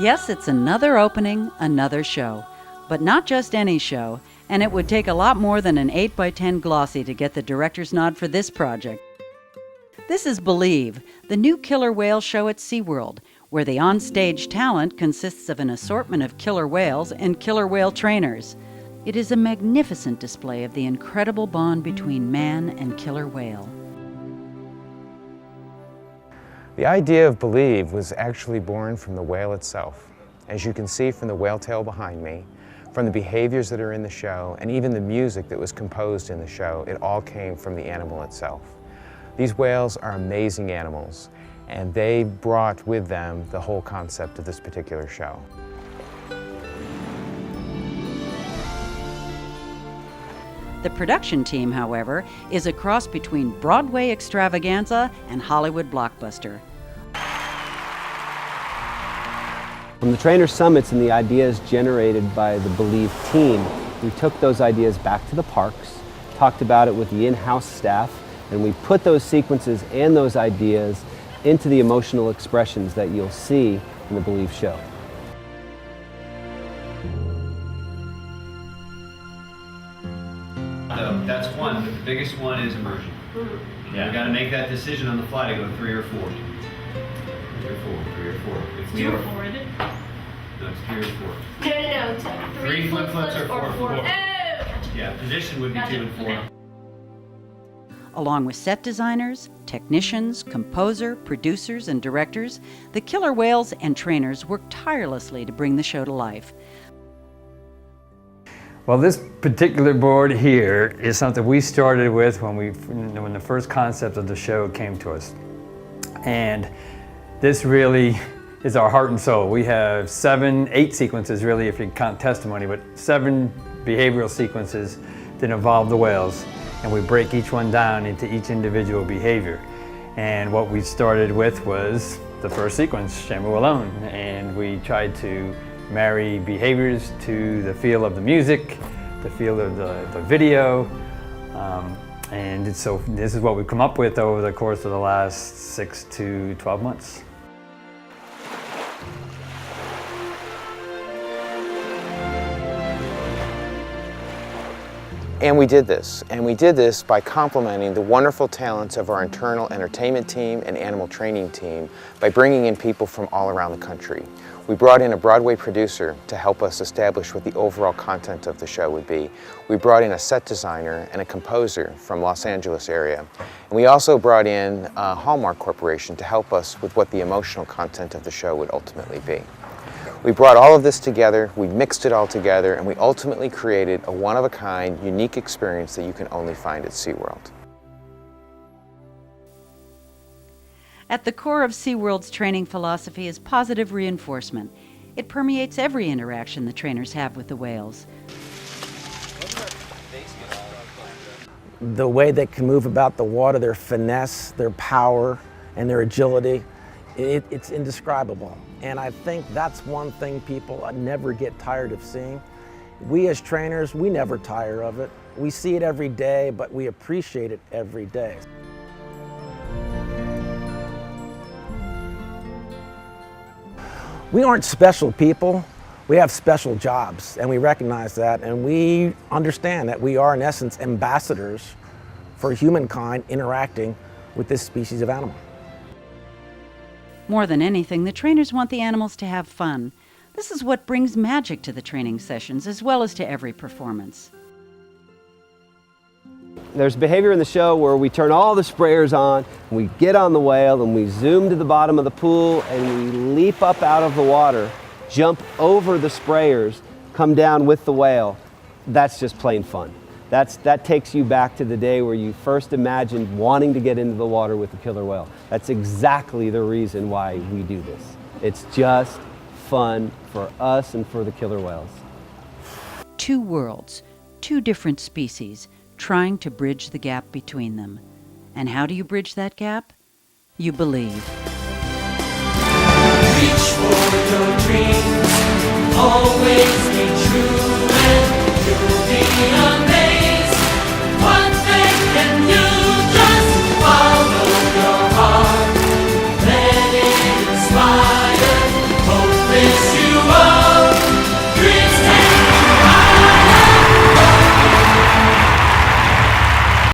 Yes, it's another opening, another show. But not just any show, and it would take a lot more than an 8x10 glossy to get the director's nod for this project. This is Believe, the new killer whale show at SeaWorld, where the on-stage talent consists of an assortment of killer whales and killer whale trainers. It is a magnificent display of the incredible bond between man and killer whale. The idea of Believe was actually born from the whale itself. As you can see from the whale tail behind me, from the behaviors that are in the show, and even the music that was composed in the show, it all came from the animal itself. These whales are amazing animals, and they brought with them the whole concept of this particular show. The production team, however, is a cross between Broadway extravaganza and Hollywood blockbuster. From the trainer summits and the ideas generated by the Believe team, we took those ideas back to the parks, talked about it with the in-house staff, and we put those sequences and those ideas into the emotional expressions that you'll see in the Believe show. That's one, but the biggest one is immersion. Yeah. We got to make that decision on the fly to go 3 or 4. 3 or 4, 3 or 4. If we 2 or ever- 4, is it? No, it's 3 or 4. No. 3 flip-flops or 4 4. Oh! Yeah, position would be Gotcha. 2 and 4. Okay. Along with set designers, technicians, composer, producers, and directors, the killer whales and trainers work tirelessly to bring the show to life. Well, this particular board here is something we started with when the first concept of the show came to us. And this really is our heart and soul. We have 8 sequences really, if you count testimony, but 7 behavioral sequences that involve the whales. And we break each one down into each individual behavior. And what we started with was the first sequence, Shamu Alone. And we tried to marry behaviors to the feel of the music, the feel of the video. And so this is what we've come up with over the course of the last 6 to 12 months. And we did this by complementing the wonderful talents of our internal entertainment team and animal training team by bringing in people from all around the country. We brought in a Broadway producer to help us establish what the overall content of the show would be. We brought in a set designer and a composer from Los Angeles area. And we also brought in Hallmark Corporation to help us with what the emotional content of the show would ultimately be. We brought all of this together, we mixed it all together, and we ultimately created a one-of-a-kind, unique experience that you can only find at SeaWorld. At the core of SeaWorld's training philosophy is positive reinforcement. It permeates every interaction the trainers have with the whales. The way they can move about the water, their finesse, their power, and their agility, it's indescribable. And I think that's one thing people never get tired of seeing. We as trainers, we never tire of it. We see it every day, but we appreciate it every day. We aren't special people. We have special jobs, and we recognize that, and we understand that we are, in essence, ambassadors for humankind interacting with this species of animal. More than anything, the trainers want the animals to have fun. This is what brings magic to the training sessions as well as to every performance. There's behavior in the show where we turn all the sprayers on, we get on the whale, and we zoom to the bottom of the pool, and we leap up out of the water, jump over the sprayers, come down with the whale. That's just plain fun. That takes you back to the day where you first imagined wanting to get into the water with the killer whale. That's exactly the reason why we do this. It's just fun for us and for the killer whales. 2 worlds, 2 different species, trying to bridge the gap between them. And how do you bridge that gap? You believe. Reach for your dreams, always be true, and you'll be amazed.